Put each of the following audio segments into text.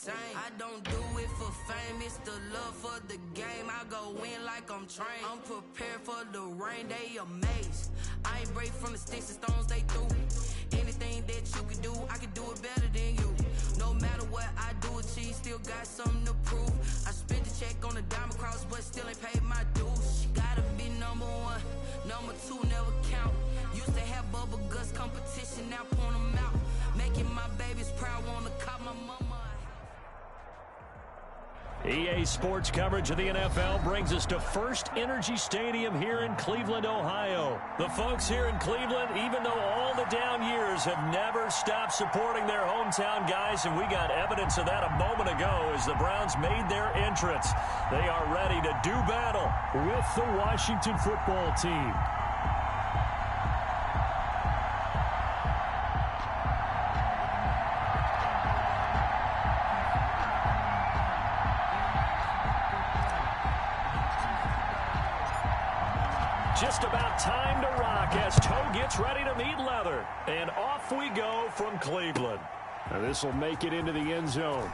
same. I don't do it for fame, it's the love for the game. I go in like I'm trained. I'm prepared for the rain, they amazed. I ain't break from the sticks and stones they threw. Anything that you can do, I can do it better than you. No matter what I do, achieve, still got something to prove. I spent the check on the diamond cross, but still ain't paid my dues. She gotta be number one, number two never count. Used to have bubble guts competition, now point them out. Making my babies proud, wanna cop my mama. EA Sports coverage of the NFL brings us to First Energy Stadium here in Cleveland, Ohio. The folks here in Cleveland, even though all the down years, have never stopped supporting their hometown guys, and we got evidence of that a moment ago as the Browns made their entrance. They are ready to do battle with the Washington football team. Just about time to rock as Toe gets ready to meet leather. And off we go from Cleveland. This will make it into the end zone.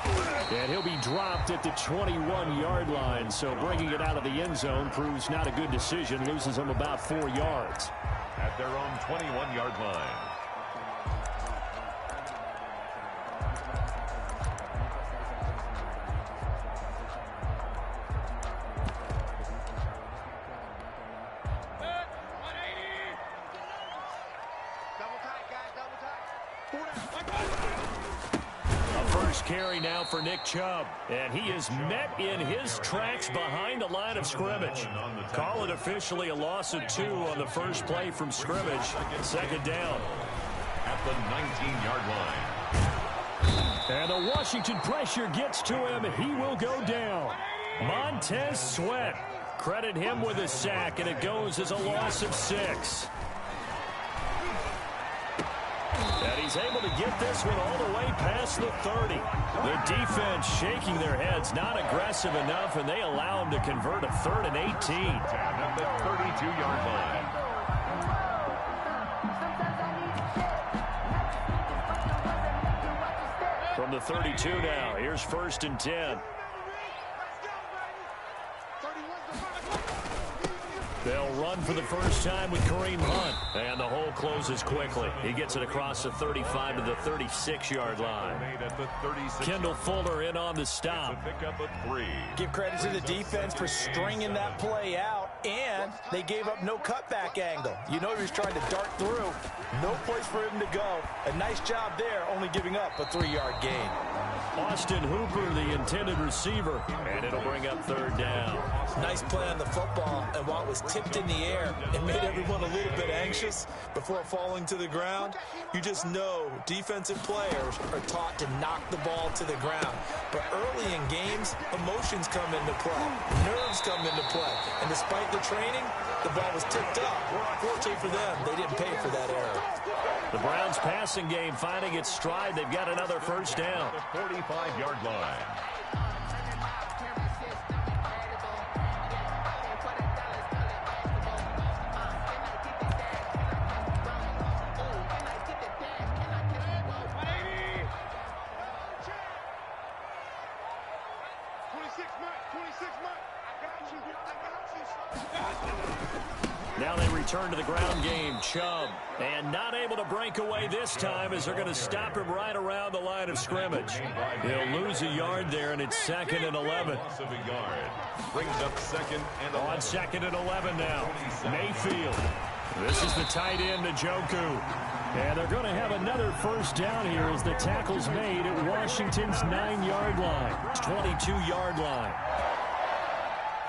And he'll be dropped at the 21-yard line. So bringing it out of the end zone proves not a good decision. Loses him about 4 yards. At their own 21-yard line. Carry now for Nick Chubb, and he is met in his tracks behind the line of scrimmage. Call it officially a loss of 2 on the first play from scrimmage. Second down. At the 19-yard line. And the Washington pressure gets to him. He will go down. Montez Sweat. Credit him with a sack, and it goes as a loss of 6. And he's able to get this one all the way past the 30. The defense shaking their heads, not aggressive enough, and they allow him to convert a 3rd and 18. At the 32-yard line. From the 32 now, here's 1st and 10. They'll run for the first time with Kareem Hunt. And the hole closes quickly. He gets it across the 35 to the 36-yard line. Kendall Fuller in on the stop. Give credit to the defense for stringing that play out, and they gave up no cutback angle. You know he was trying to dart through. No place for him to go. A nice job there, only giving up a 3-yard gain. Austin Hooper, the intended receiver, and it'll bring up 3rd down. Nice play on the football, and while it was tipped in the air, it made everyone a little bit anxious before falling to the ground. You just know defensive players are taught to knock the ball to the ground. But early in games, emotions come into play. Nerves come into play. And despite the training, the ball was tipped up. Fortunately for them, they didn't pay for that error. The Browns passing game finding its stride. They've got another first down. The 45-yard line. Now they return to the ground game. Chubb, and not able to break away this time as they're going to stop him right around the line of scrimmage. He'll lose a yard there, and it's 2nd and 11. Loss of a yard. Brings up 2nd and 11. On 2nd and 11 now. Mayfield. This is the tight end, Njoku. And they're going to have another first down here as the tackle's made at Washington's 9-yard line. 22-yard line.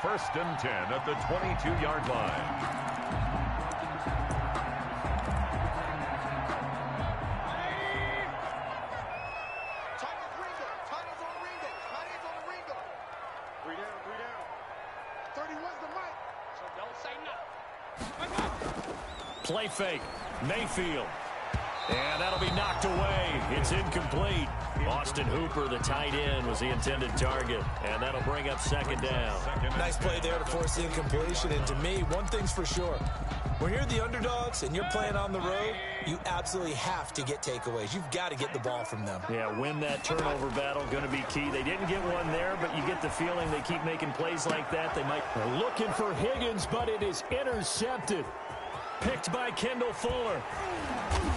1st and 10 at the 22-yard line. Play fake. Mayfield. And that'll be knocked away. It's incomplete. Austin Hooper, the tight end, was the intended target. And that'll bring up 2nd down. Nice play there to force the incompletion. And to me, one thing's for sure. When you're the underdogs and you're playing on the road, you absolutely have to get takeaways. You've got to get the ball from them. Yeah, win that turnover battle, going to be key. They didn't get one there, but you get the feeling they keep making plays like that. They might. They're looking for Higgins, but it is intercepted. Picked by Kendall Fuller.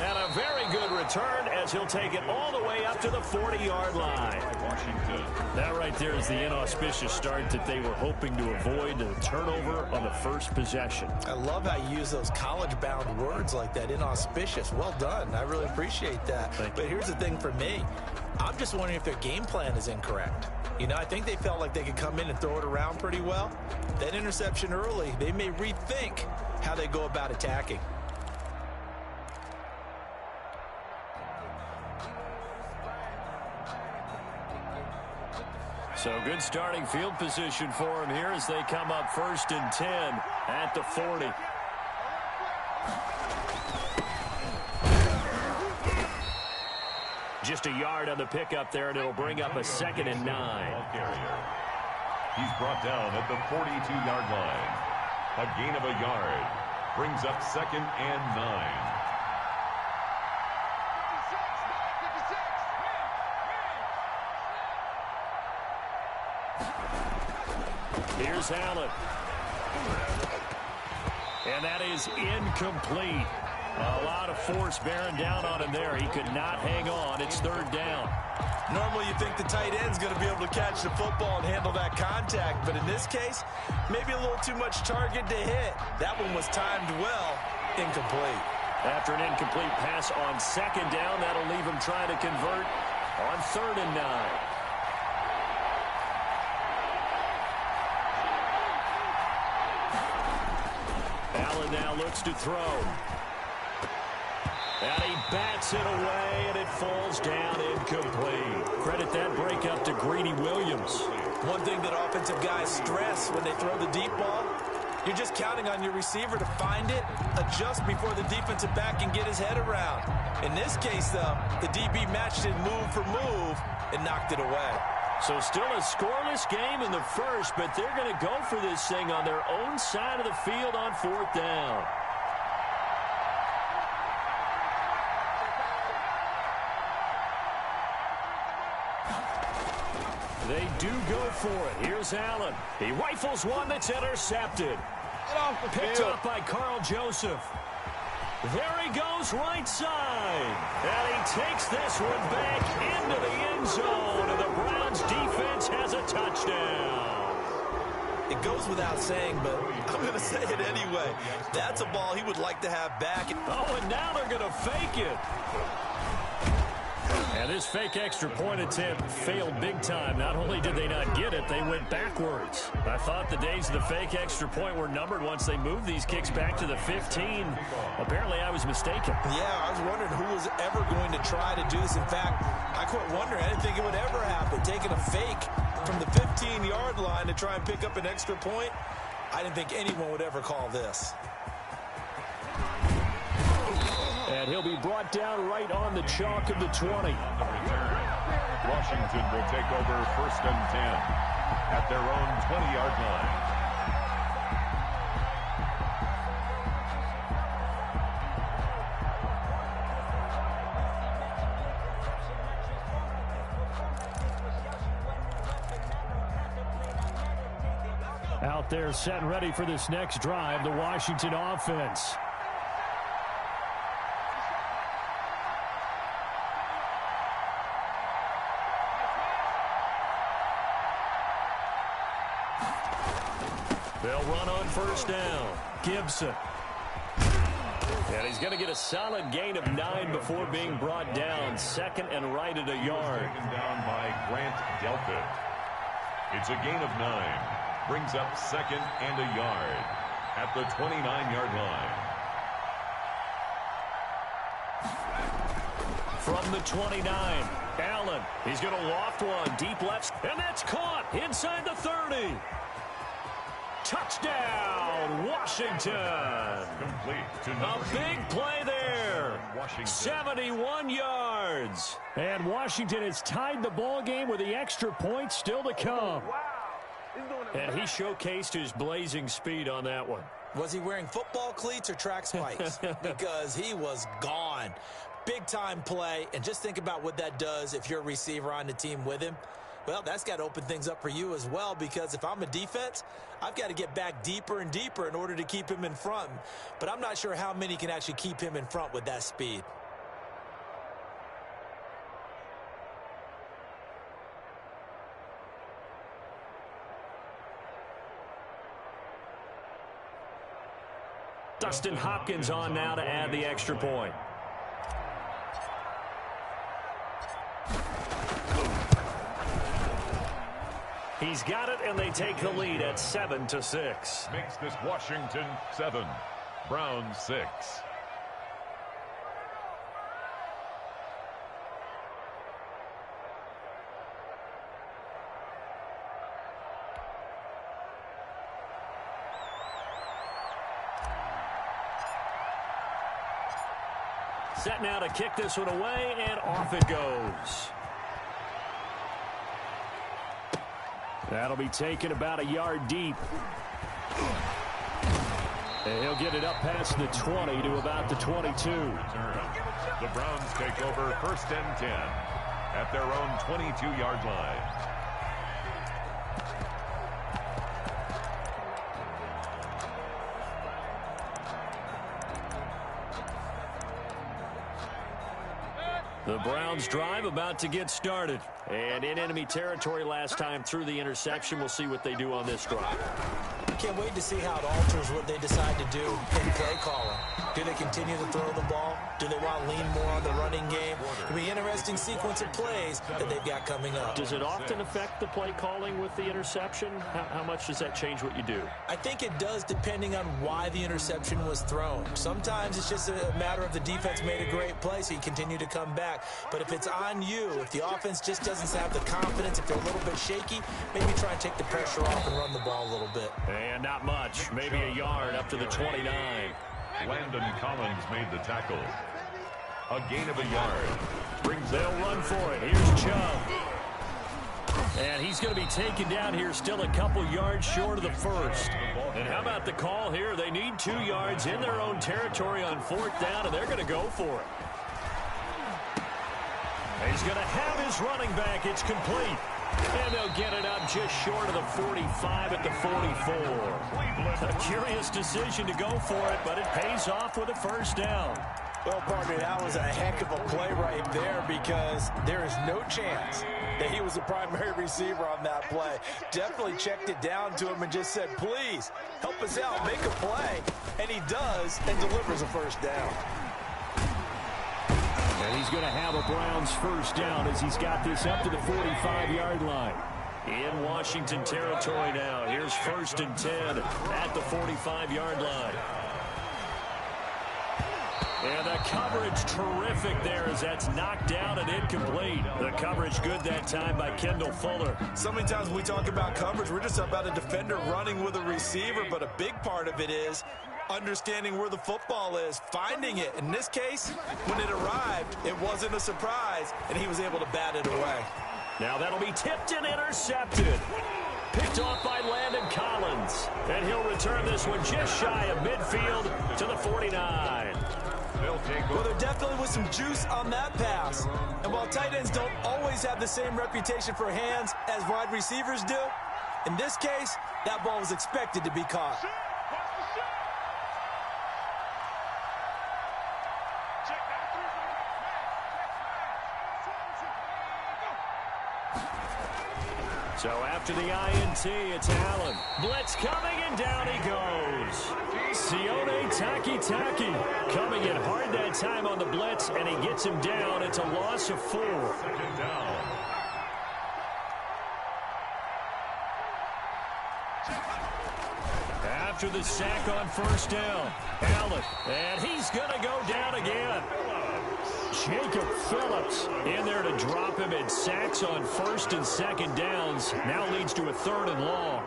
And a very good return as he'll take it all the way up to the 40-yard line. Washington. That right there is the inauspicious start that they were hoping to avoid, the turnover on the first possession. I love how you use those college-bound words like that, inauspicious. Well done. I really appreciate that. But here's the thing for me. I'm just wondering if their game plan is incorrect. You know, I think they felt like they could come in and throw it around pretty well. That interception early, they may rethink how they go about attacking. So good starting field position for him here as they come up 1st and 10 at the 40. Just a yard on the pickup there, and it'll bring up a 2nd and 9. He's brought down at the 42-yard line. A gain of a yard brings up 2nd and 9. Here's Allen. And that is incomplete. A lot of force bearing down on him there. He could not hang on. It's 3rd down. Normally you think the tight end's going to be able to catch the football and handle that contact, but in this case, maybe a little too much target to hit. That one was timed well, incomplete. After an incomplete pass on 2nd down, that'll leave him trying to convert on 3rd and 9. Allen now looks to throw. And he bats it away, and it falls down incomplete. Credit that break up to Greedy Williams. One thing that offensive guys stress when they throw the deep ball, you're just counting on your receiver to find it, adjust before the defensive back can get his head around. In this case, though, the DB matched it move for move and knocked it away. So still a scoreless game in the first, but they're going to go for this thing on their own side of the field on 4th down. They do go for it. Here's Allen. He rifles one that's intercepted. Picked up by Carl Joseph. There he goes right side. And he takes this one back into the end zone. And the Browns defense has a touchdown. It goes without saying, but I'm going to say it anyway. That's a ball he would like to have back. Oh, and now they're going to fake it. And this fake extra point attempt failed big time. Not only did they not get it, they went backwards. I thought the days of the fake extra point were numbered once they moved these kicks back to the 15. Apparently, I was mistaken. Yeah, I was wondering who was ever going to try to do this. In fact, I quit wondering. I didn't think it would ever happen. Taking a fake from the 15-yard line to try and pick up an extra point, I didn't think anyone would ever call this. And he'll be brought down right on the chalk of the 20. Washington will take over 1st and 10 at their own 20-yard line. Out there set and ready for this next drive, the Washington offense. They'll run on 1st down. Gibson. And he's going to get a solid gain of 9 before being brought down. 2nd and right at a yard. Taken down by Grant Delpit. It's a gain of 9. Brings up 2nd and a yard at the 29-yard line. From the 29, Allen. He's going to loft one deep left, and that's caught inside the 30. Touchdown, Washington. A big play there. 71 yards. And Washington has tied the ball game with the extra point still to come. And he showcased his blazing speed on that one. Was he wearing football cleats or track spikes? Because he was gone. Big-time play, and just think about what that does if you're a receiver on the team with him. Well, that's got to open things up for you as well, because if I'm a defense, I've got to get back deeper and deeper in order to keep him in front. But I'm not sure how many can actually keep him in front with that speed. Dustin Hopkins on now to add the extra point. He's got it, and they take the lead at 7-6. Makes this Washington 7, Browns 6. Set now to kick this one away, and off it goes. That'll be taken about a yard deep. And he'll get it up past the 20 to about the 22. The Browns take over 1st and 10 at their own 22-yard line. The Browns drive about to get started. And in enemy territory last time through the interception. We'll see what they do on this drive. Can't wait to see how it alters what they decide to do in play calling. Do they continue to throw the ball? Do they want to lean more on the running game? It'll be an interesting sequence of plays that they've got coming up. Does it often affect the play calling with the interception? How much does that change what you do? I think it does, depending on why the interception was thrown. Sometimes it's just a matter of the defense made a great play, so you continue to come back. But if it's on you, if the offense just doesn't have the confidence, if they're a little bit shaky, maybe try and take the pressure off and run the ball a little bit. And not much. Maybe a yard up to the 29. Landon Collins made the tackle. A gain of a yard. They'll run for it. Here's Chubb. And he's going to be taken down here, still a couple yards short of the first. And how about the call here? They need 2 yards in their own territory on 4th down, and they're going to go for it. He's going to have his running back. It's complete. And they'll get it up just short of the 45 at the 44. A curious decision to go for it, but it pays off with a 1st down. Well, partner, that was a heck of a play right there, because there is no chance that he was the primary receiver on that play. Definitely checked it down to him and just said, please, help us out, make a play. And he does, and delivers a 1st down. And he's going to have a Browns 1st down as he's got this up to the 45-yard line. In Washington territory now. Here's 1st and 10 at the 45-yard line. And the coverage terrific there as that's knocked down and incomplete. The coverage good that time by Kendall Fuller. So many times when we talk about coverage, we're just about a defender running with a receiver, but a big part of it is understanding where the football is, finding it. In this case, when it arrived, it wasn't a surprise, and he was able to bat it away. Now that'll be tipped and intercepted. Picked off by Landon Collins. And he'll return this one just shy of midfield to the 49. Well, there definitely was some juice on that pass. And while tight ends don't always have the same reputation for hands as wide receivers do, in this case, that ball was expected to be caught. So after the INT, it's Allen. Blitz coming, and down he goes. Sione Takitaki coming in hard that time on the blitz, and he gets him down. It's a loss of 4. 2nd down. After the sack on 1st down, Allen, and he's going to go down again. Jacob Phillips in there to drop him, and sacks on 1st and 2nd downs. Now leads to a 3rd and long.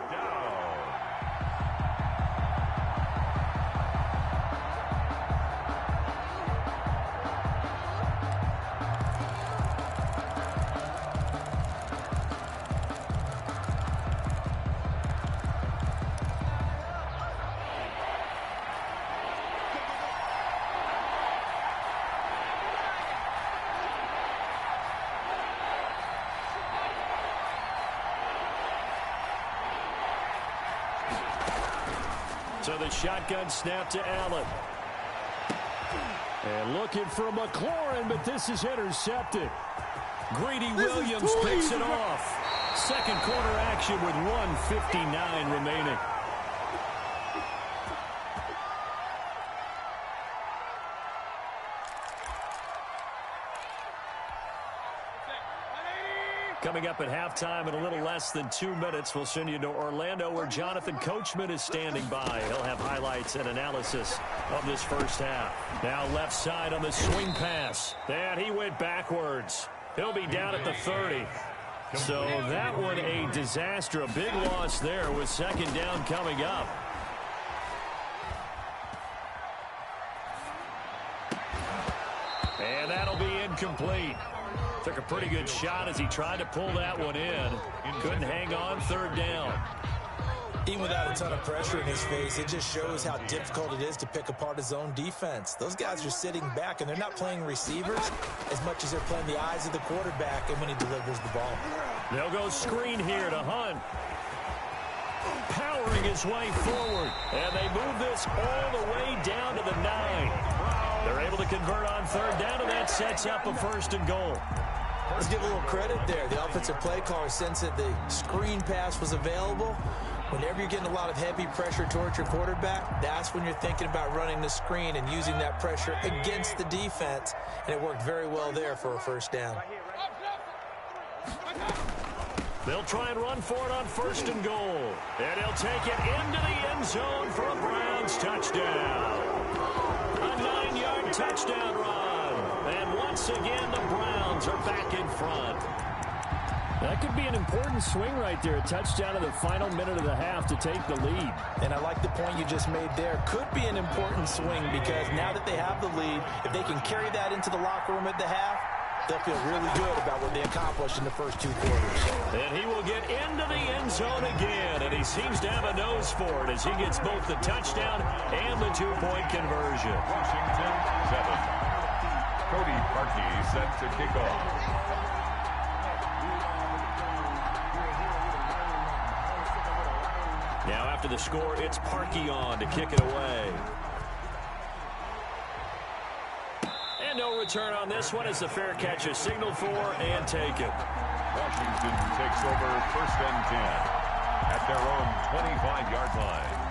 So the shotgun snap to Allen. And looking for McLaurin, but this is intercepted. Greedy Williams picks it off. Second quarter action with 1:59 remaining. Coming up at halftime in a little less than 2 minutes, we'll send you to Orlando where Jonathan Coachman is standing by. He'll have highlights and analysis of this first half. Now left side on the swing pass. And he went backwards. He'll be down at the 30. So that one a disaster. A big loss there with second down coming up. And that'll be incomplete. Took a pretty good shot as he tried to pull that one in. Couldn't hang on, third down. Even without a ton of pressure in his face, it just shows how difficult it is to pick apart his own defense. Those guys are sitting back, and they're not playing receivers as much as they're playing the eyes of the quarterback and when he delivers the ball. They'll go screen here to Hunt. Powering his way forward. And they move this all the way down to the 9. They're able to convert on third down, and that sets up a first and goal. Let's give a little credit there. The offensive play caller sensed that the screen pass was available. Whenever you're getting a lot of heavy pressure towards your quarterback, that's when you're thinking about running the screen and using that pressure against the defense. And it worked very well there for a first down. They'll try and run for it on first and goal. And he'll take it into the end zone for a Browns touchdown. A 9-yard touchdown run. And once again, the Browns are back in front. That could be an important swing right there. A touchdown in the final minute of the half to take the lead. And I like the point you just made there. Could be an important swing because now that they have the lead, if they can carry that into the locker room at the half, they'll feel really good about what they accomplished in the first 2 quarters. And he will get into the end zone again, and he seems to have a nose for it as he gets both the touchdown and the 2-point conversion. Washington 7. Cody Parkey set to kick off. Now after the score, it's Parkey on to kick it away. And no return on this one as the fair catch is signaled for and taken. Washington takes over first and 10 at their own 25-yard line.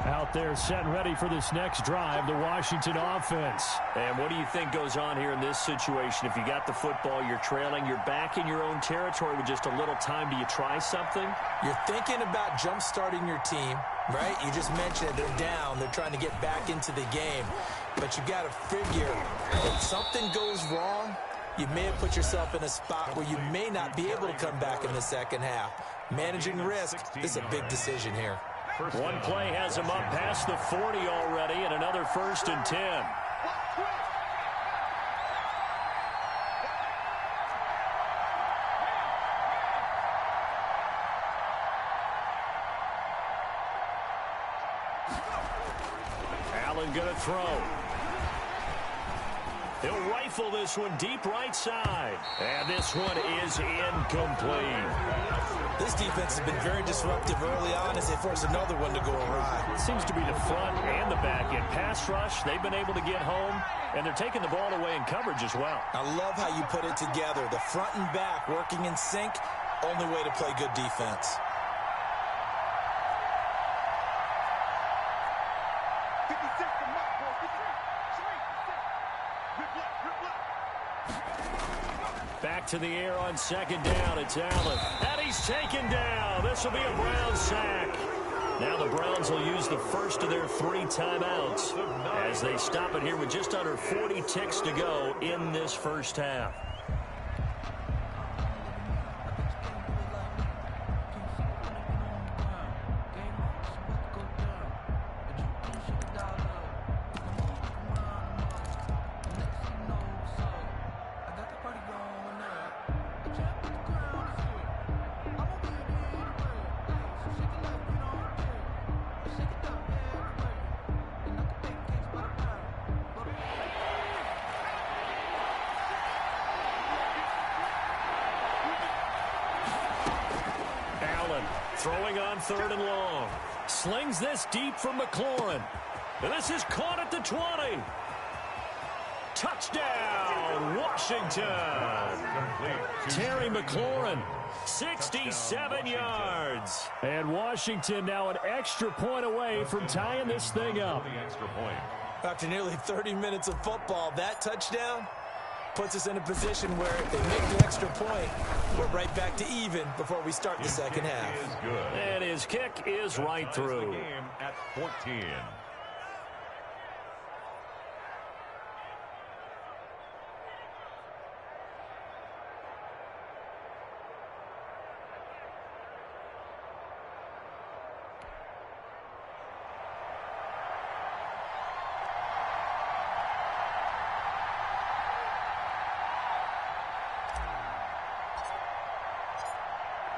Out there set and ready for this next drive, the Washington offense. And what do you think goes on here in this situation? If you got the football, you're trailing, you're back in your own territory with just a little time. Do you try something? You're thinking about jump-starting your team, right? You just mentioned it. They're down. They're trying to get back into the game. But you got to figure if something goes wrong, you may have put yourself in a spot where you may not be able to come back in the second half. Managing risk is a big decision here. One play has him up past the 40 already, and another first and 10. Allen gonna throw. He'll rifle this one deep right side. And this one is incomplete. This defense has been very disruptive early on as they force another one to go awry. It seems to be the front and the back end. Pass rush, they've been able to get home, and they're taking the ball away in coverage as well. I love how you put it together. The front and back working in sync, only way to play good defense. Back to the air on second down. It's Allen. And he's taken down. This will be a Browns sack. Now the Browns will use the first of their 3 timeouts as they stop it here with just under 40 ticks to go in this first half. Throwing on 3rd and long. Slings this deep for McLaurin. And this is caught at the 20. Touchdown, Washington. Terry McLaurin, 67 yards. And Washington now an extra point away from tying this thing up. After nearly 30 minutes of football, that touchdown puts us in a position where if they make the extra point, we're right back to even before we start the second half. And his kick is right through. At 14.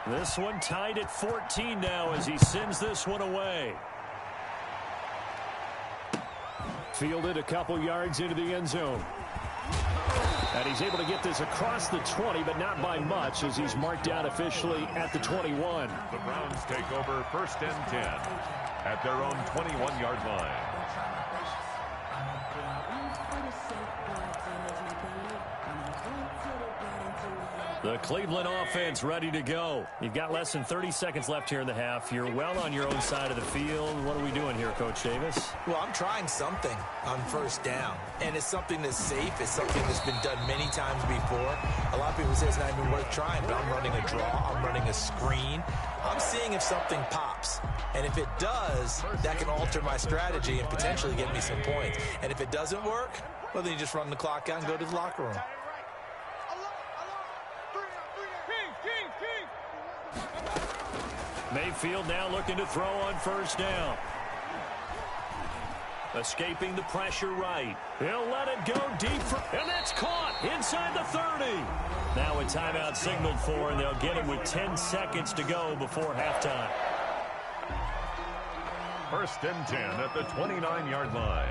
This one tied at 14 now as he sends this one away. Fielded a couple yards into the end zone. And he's able to get this across the 20, but not by much as he's marked down officially at the 21. The Browns take over 1st and 10 at their own 21-yard line. The Cleveland offense ready to go. You've got less than 30 seconds left here in the half. You're well on your own side of the field. What are we doing here, Coach Davis? Well, I'm trying something on 1st down. And it's something that's safe. It's something that's been done many times before. A lot of people say it's not even worth trying, but I'm running a draw. I'm running a screen. I'm seeing if something pops. And if it does, that can alter my strategy and potentially get me some points. And if it doesn't work, well, then you just run the clock out and go to the locker room. Mayfield now looking to throw on 1st down. Escaping the pressure right. He'll let it go deep and that's caught inside the 30. Now a timeout signaled for, and they'll get him with 10 seconds to go before halftime. 1st and 10 at the 29-yard line.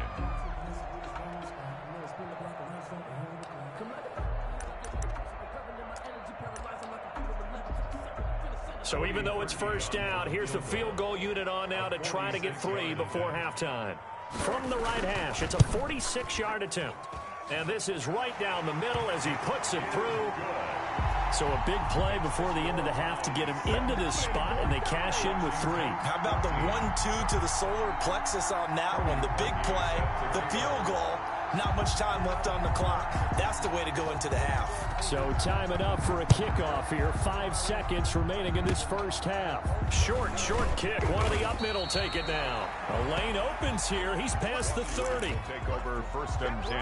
So even though it's 1st down, here's the field goal unit on now to try to get 3 before halftime. From the right hash, it's a 46-yard attempt. And this is right down the middle as he puts it through. So a big play before the end of the half to get him into this spot, and they cash in with 3. How about the 1-2 to the solar plexus on that one? The big play, the field goal, not much time left on the clock. That's the way to go into the half. So time enough for a kickoff here. 5 seconds remaining in this 1st half. Short kick. One of the up middle take it down. A lane opens here. He's past the 30. Take over 1st and 10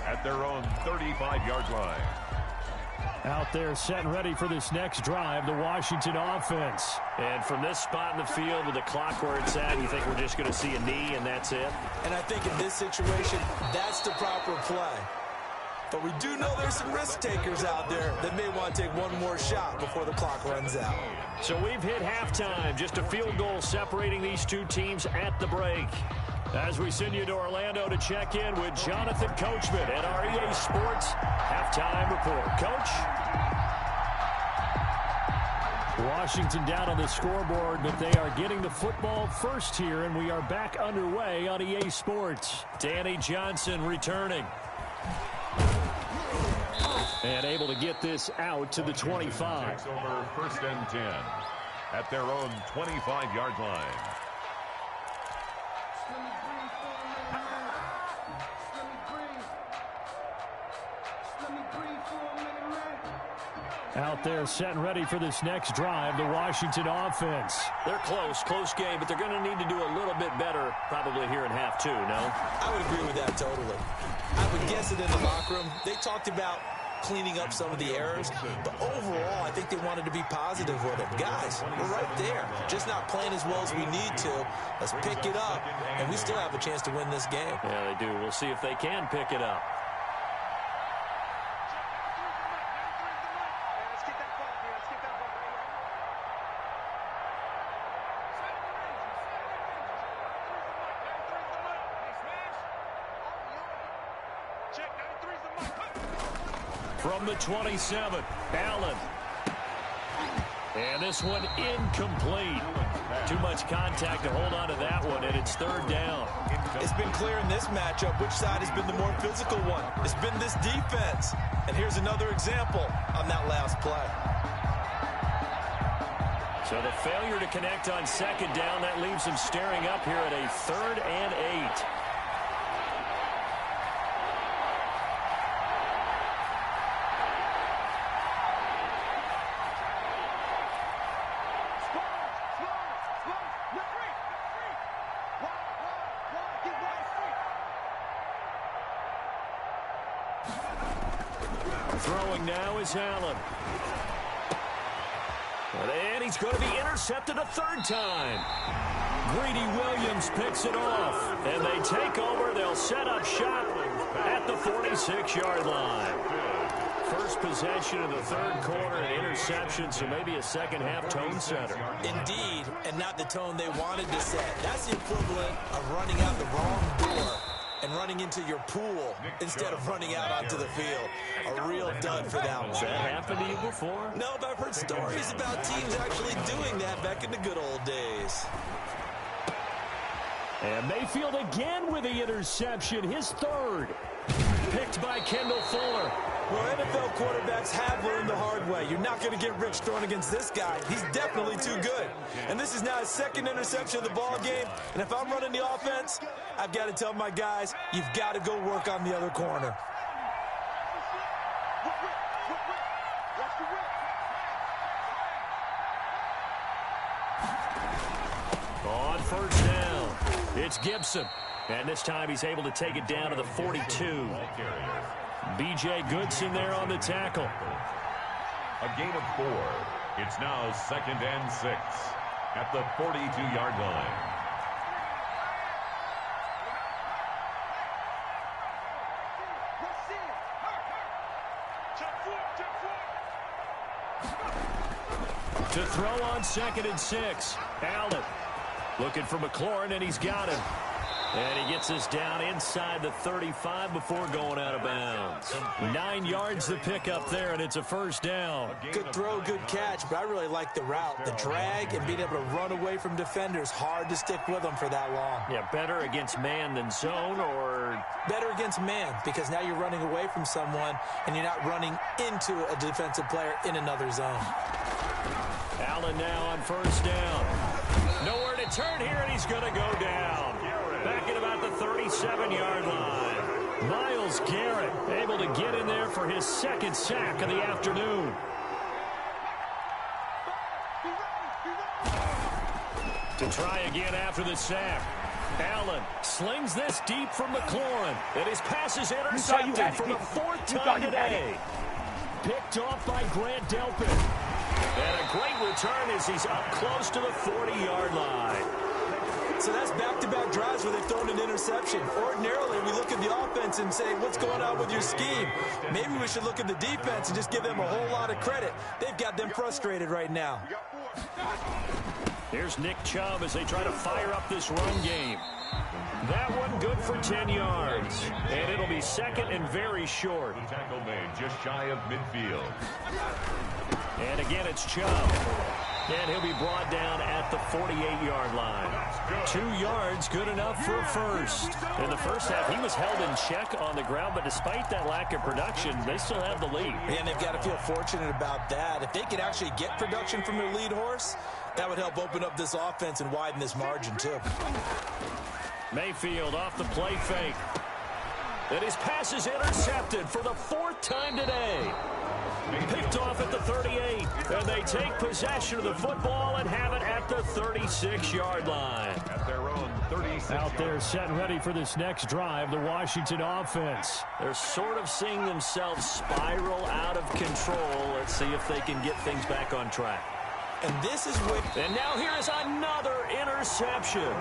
at their own 35-yard line. Out there set and ready for this next drive, the Washington offense. And from this spot in the field with the clock where it's at, you think we're just going to see a knee and that's it? And I think in this situation, that's the proper play. But we do know there's some risk takers out there that may want to take one more shot before the clock runs out. So we've hit halftime. Just a field goal separating these two teams at the break. As we send you to Orlando to check in with Jonathan Coachman at our EA Sports Halftime Report. Coach? Washington down on the scoreboard, but they are getting the football first here, and we are back underway on EA Sports. Danny Johnson returning. And able to get this out to the 25. Takes over 1st and 10 at their own 25-yard line. Out there set and ready for this next drive, the Washington offense. They're close game, but they're going to need to do a little bit better probably here in half 2, no? I would agree with that totally. I would guess it in the locker room. They talked about cleaning up some of the errors, but overall, I think they wanted to be positive with it. Guys, we're right there. Just not playing as well as we need to. Let's pick it up, and we still have a chance to win this game. Yeah, they do. We'll see if they can pick it up. From the 27, Allen. And this one incomplete. Too much contact to hold on to that one, and it's third down. It's been clear in this matchup which side has been the more physical one. It's been this defense. And here's another example on that last play. So the failure to connect on second down, that leaves him staring up here at a 3rd and 8. Throwing now is Allen. And he's going to be intercepted a 3rd time. Greedy Williams picks it off. And they take over. They'll set up shop at the 46-yard line. First possession of the 3rd quarter, an interception, so maybe a second-half tone setter. Indeed, and not the tone they wanted to set. That's the equivalent of running out the wrong door and running into your pool instead of running out onto the field. A real dud for that one. Has that happened to you before? No, but I've heard stories about teams actually doing that back in the good old days. And Mayfield again with the interception, his 3rd. Picked by Kendall Fuller. Well, NFL quarterbacks have learned the hard way. You're not going to get rich throwing against this guy. He's definitely too good. And this is now his 2nd interception of the ball game. And if I'm running the offense, I've got to tell my guys, you've got to go work on the other corner. On 1st down, it's Gibson. And this time he's able to take it down to the 42. B.J. Goodson there on the tackle. A gain of 4. It's now 2nd and 6 at the 42-yard line. To throw on 2nd and 6. Allen looking for McLaurin, and he's got him. And he gets us down inside the 35 before going out of bounds. 9 yards to pick up there, and it's a 1st down. Good throw, good catch, but I really like the route. The drag and being able to run away from defenders, hard to stick with them for that long. Yeah, better against man than zone, or? Better against man, because now you're running away from someone, and you're not running into a defensive player in another zone. Allen now on 1st down. Nowhere to turn here, and he's going to go down. Back at about the 37-yard line. Myles Garrett able to get in there for his 2nd sack of the afternoon. To try again after the sack. Allen slings this deep from McLaurin. And his pass is intercepted for the 4th time today. Picked off by Grant Delpit. And a great return as he's up close to the 40-yard line. So that's back-to-back drives where they've thrown an interception. Ordinarily, we look at the offense and say, what's going on with your scheme? Maybe we should look at the defense and just give them a whole lot of credit. They've got them frustrated right now. Here's Nick Chubb as they try to fire up this run game. That one good for 10 yards. And it'll be 2nd and very short. The tackle made just shy of midfield. And again, it's Chubb. And he'll be brought down at the 48-yard line. 2 yards, good enough for a 1st. In the 1st half, he was held in check on the ground, but despite that lack of production, they still have the lead. And they've got to feel fortunate about that. If they could actually get production from their lead horse, that would help open up this offense and widen this margin, too. Mayfield off the play fake. And his pass is intercepted for the 4th time today. Picked off at the 38, and they take possession of the football and have it at the 36-yard line. At their own 36. Out there set and ready for this next drive, the Washington offense. They're sort of seeing themselves spiral out of control. Let's see if they can get things back on track. And this is what... And now here is another interception.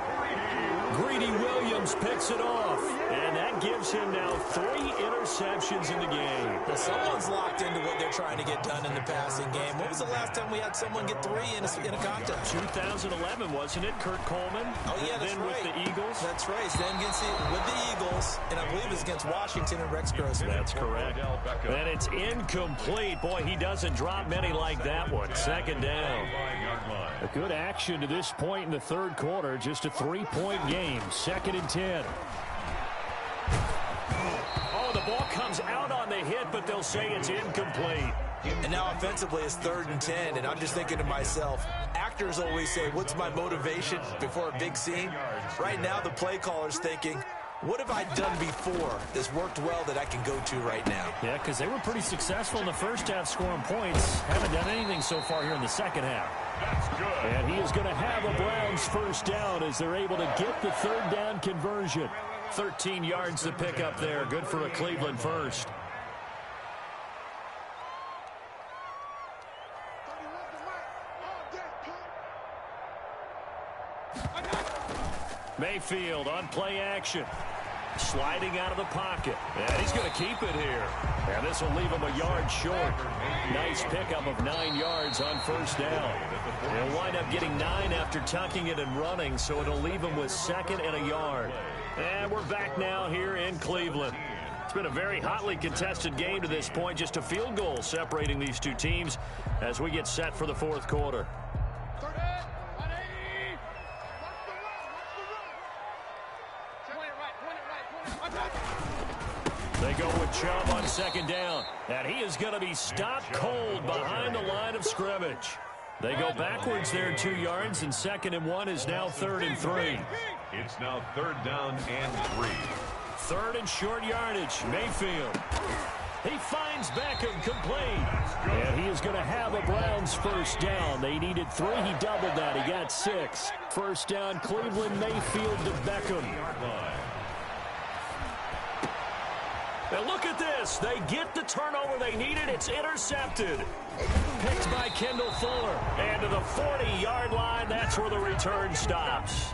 Greedy Williams picks it off, and that that gives him now 3 interceptions in the game. Well, someone's locked into what they're trying to get done in the passing game. When was the last time we had someone get 3 in a contest? 2011, wasn't it? Kurt Coleman. Oh, yeah, that's then right. with the Eagles. That's right. Then with the Eagles, and I believe it's against Washington and Rex Grossman. That's correct. And it's incomplete. Boy, he doesn't drop many like that one. Second down. A good action to this point in the third quarter. Just a 3-point game. 2nd and 10. Oh, the ball comes out on the hit, but they'll say it's incomplete. And now offensively it's 3rd and 10, and I'm just thinking to myself, actors always say, what's my motivation before a big scene? Right now the play caller's thinking, what have I done before that's worked well that I can go to right now? Yeah, because they were pretty successful in the first half scoring points. Haven't done anything so far here in the second half. That's good. And he is going to have a Browns first down as they're able to get the 3rd down conversion. 13 yards to pick up there. Good for a Cleveland first. Mayfield on play action. Sliding out of the pocket. And he's going to keep it here. And this will leave him a yard short. Nice pickup of 9 yards on first down. He'll wind up getting 9 after tucking it and running, so it'll leave him with 2nd and a yard. And we're back now here in Cleveland. It's been a very hotly contested game to this point. Just a field goal separating these two teams as we get set for the fourth quarter. They go with Chubb on 2nd down. And he is going to be stopped cold behind the line of scrimmage. They go backwards there 2 yards, and 2nd and 1 is now 3rd and 3. It's now 3rd down and 3. 3rd and short yardage. Mayfield. He finds Beckham complete. And he is going to have a Browns first down. They needed 3. He doubled that. He got 6. First down, Cleveland. Mayfield to Beckham. Now look at this. They get the turnover they needed. It's intercepted. Picked by Kendall Fuller. And to the 40-yard line, that's where the return stops.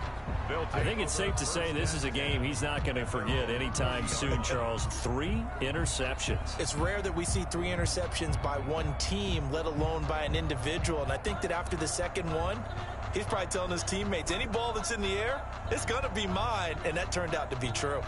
I think it's safe to say this is a game he's not going to forget anytime soon, Charles. 3 interceptions. It's rare that we see 3 interceptions by one team, let alone by an individual. And I think that after the second one, he's probably telling his teammates, any ball that's in the air, it's going to be mine. And that turned out to be true.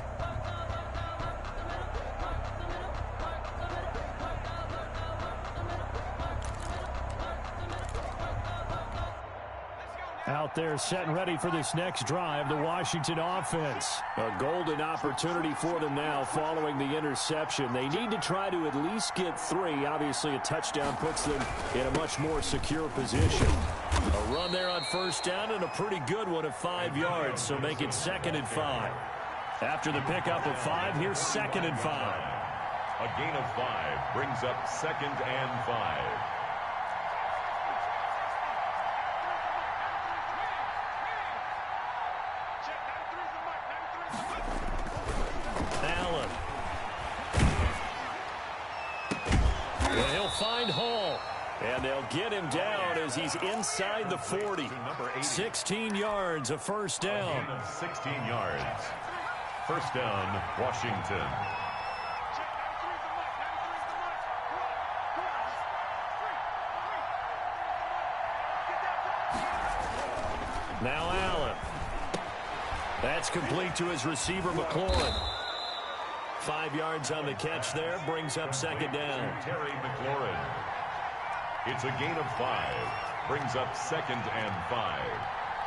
Out there set and ready for this next drive, the Washington offense. A golden opportunity for them now following the interception. They need to try to at least get 3. Obviously, a touchdown puts them in a much more secure position. A run there on first down and a pretty good one of 5 yards, so make it 2nd and 5. After the pickup of 5, here's 2nd and 5. A gain of 5 brings up 2nd and 5. Allen. And he'll find Hall. And they'll get him down as he's inside the 40. 16 yards, a first down. 16 yards. First down, Washington. Now Allen. That's complete to his receiver, McLaurin. 5 yards on the catch there, brings up 2nd down. Terry McLaurin. It's a gain of 5. Brings up 2nd and 5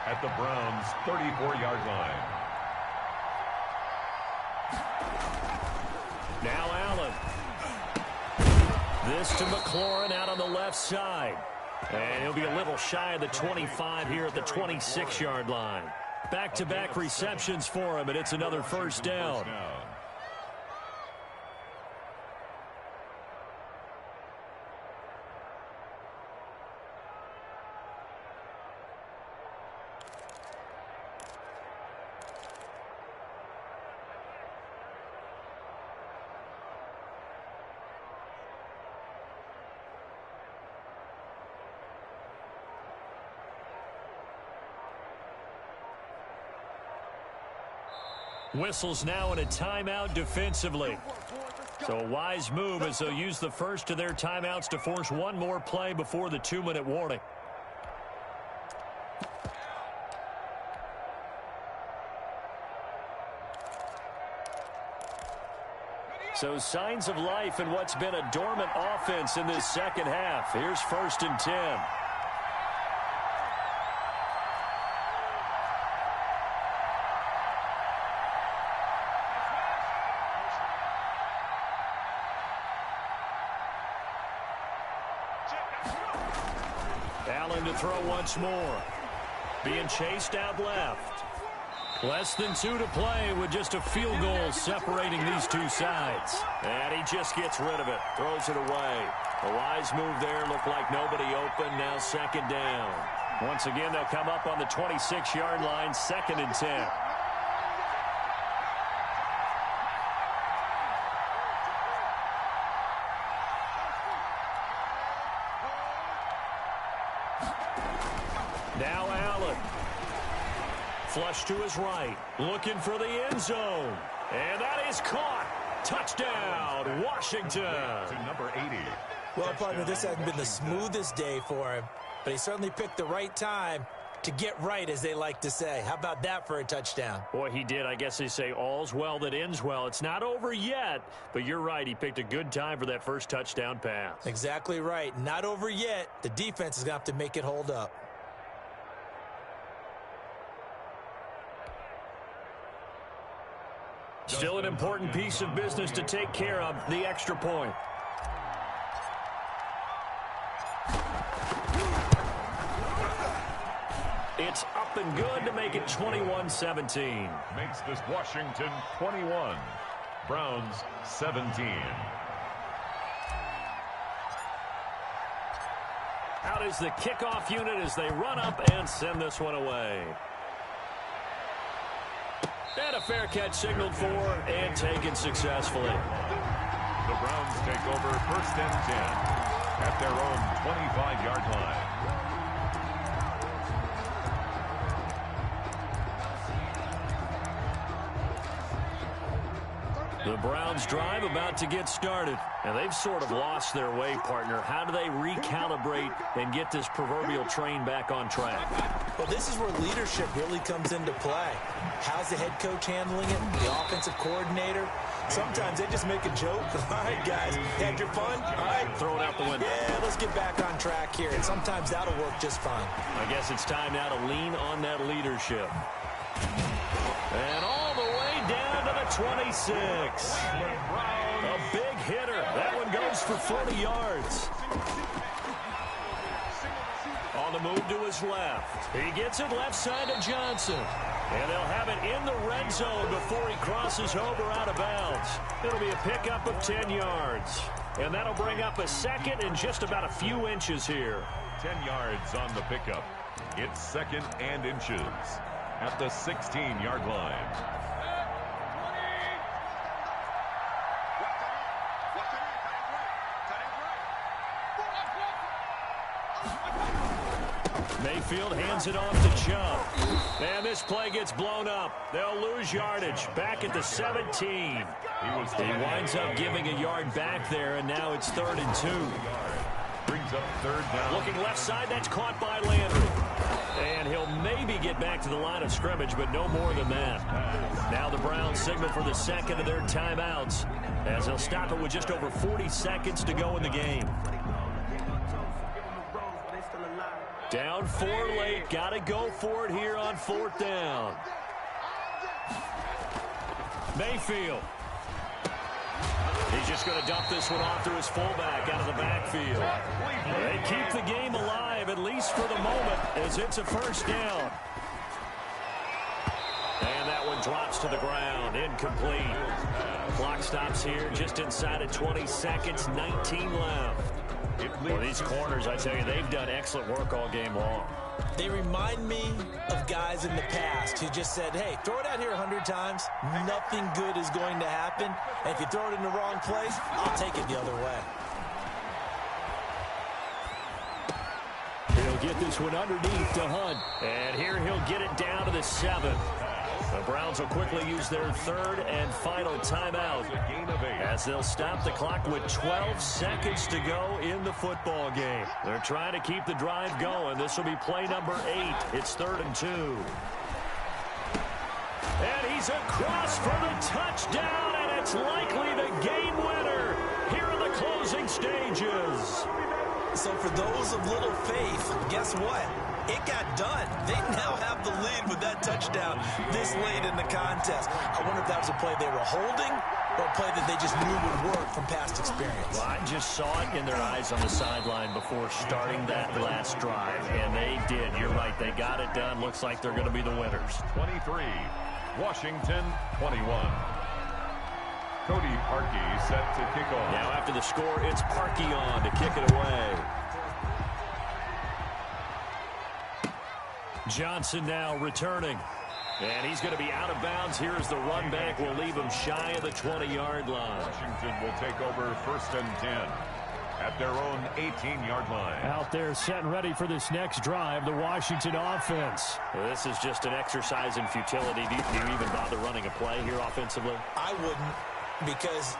at the Browns' 34-yard line. Now Allen. This to McLaurin out on the left side. And he'll be a little shy of the 25 here at the 26-yard line. Back-to-back receptions for him, and it's another first down. Whistles now in a timeout defensively. So a wise move as they'll use the first of their timeouts to force one more play before the 2-minute warning. So signs of life in what's been a dormant offense in this second half. Here's 1st and 10. Allen to throw once more. Being chased out left. Less than 2 to play with just a field goal separating these two sides. And he just gets rid of it. Throws it away. A wise move there. Looked like nobody open. Now 2nd down. Once again, they'll come up on the 26-yard line. 2nd and 10. Now Allen. Flush to his right. Looking for the end zone. And that is caught. Touchdown, Washington. To number 80. Well, partner, this hasn't been the smoothest day for him, but he certainly picked the right time to get right, as they like to say. How about that for a touchdown? Boy, he did. I guess they say all's well that ends well. It's not over yet, but you're right. He picked a good time for that first touchdown pass. Exactly right. Not over yet. The defense is going to have to make it hold up. Still an important piece of business to take care of, the extra point. It's up and good to make it 21-17. Makes this Washington 21. Browns 17. Out is the kickoff unit as they run up and send this one away. And a fair catch signaled for and taken successfully. The Browns take over 1st and 10 at their own 25-yard line. The Browns drive about to get started. And they've sort of lost their way, partner. How do they recalibrate and get this proverbial train back on track? Well, this is where leadership really comes into play. How's the head coach handling it? The offensive coordinator? Sometimes they just make a joke. All right, guys, had your fun? All right. Throw it out the window. Yeah, let's get back on track here. And sometimes that'll work just fine. I guess it's time now to lean on that leadership. And all the way down to the 26. A big hitter. That one goes for 40 yards. On the move to his left. He gets it left side to Johnson. And they'll have it in the red zone before he crosses over out of bounds. It'll be a pickup of 10 yards. And that'll bring up a 2nd and just about a few inches here. 10 yards on the pickup. It's 2nd and inches at the 16-yard line. Mayfield hands it off to Chubb. And this play gets blown up. They'll lose yardage. Back at the 17. He winds up giving a yard back there, and now it's 3rd and 2. Brings up 3rd down. Looking left side, that's caught by Landry. And he'll maybe get back to the line of scrimmage, but no more than that. Now the Browns signal for the 2nd of their timeouts, as they'll stop it with just over 40 seconds to go in the game. Down 4 late. Got to go for it here on 4th down. Mayfield. He's just going to dump this one off to his fullback out of the backfield. They keep the game alive, at least for the moment, as it's a 1st down. And that one drops to the ground. Incomplete. Clock stops here just inside of 20 seconds. 19 left. Well, these corners, I tell you, they've done excellent work all game long. They remind me of guys in the past who just said, hey, throw it out here 100 times. Nothing good is going to happen. And if you throw it in the wrong place, I'll take it the other way. He'll get this one underneath to Hunt. And here he'll get it down to the 7. The Browns will quickly use their third and final timeout as they'll stop the clock with 12 seconds to go in the football game. They're trying to keep the drive going. This will be play number 8. It's 3rd and 2. And he's across for the touchdown, and it's likely the game winner here in the closing stages. So for those of little faith, guess what? It got done. They now have the lead with that touchdown this late in the contest. I wonder if that was a play they were holding or a play that they just knew would work from past experience. Well, I just saw it in their eyes on the sideline before starting that last drive, and they did. You're right. They got it done. Looks like they're going to be the winners. 23, Washington 21. Cody Parkey set to kick off. Now after the score, it's Parkey on to kick it away. Johnson now returning. And he's going to be out of bounds. Here's the run back. Will leave him shy of the 20-yard line. Washington will take over 1st and 10 at their own 18-yard line. Out there set and ready for this next drive, the Washington offense. Well, this is just an exercise in futility. Do you even bother running a play here offensively? I wouldn't, because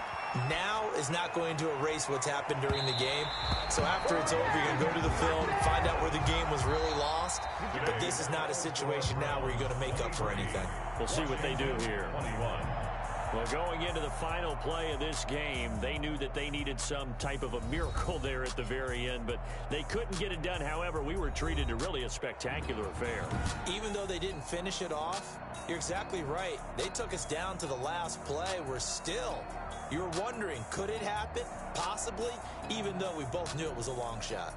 now is not going to erase what's happened during the game. So after it's over, you're going to go to the film, find out where the game was really lost. But this is not a situation now where you're going to make up for anything. We'll see what they do here. 21. Well, going into the final play of this game, they knew that they needed some type of a miracle there at the very end, but they couldn't get it done. However, we were treated to really a spectacular affair. Even though they didn't finish it off, you're exactly right. They took us down to the last play. We're still, you're wondering, could it happen? Possibly, even though we both knew it was a long shot.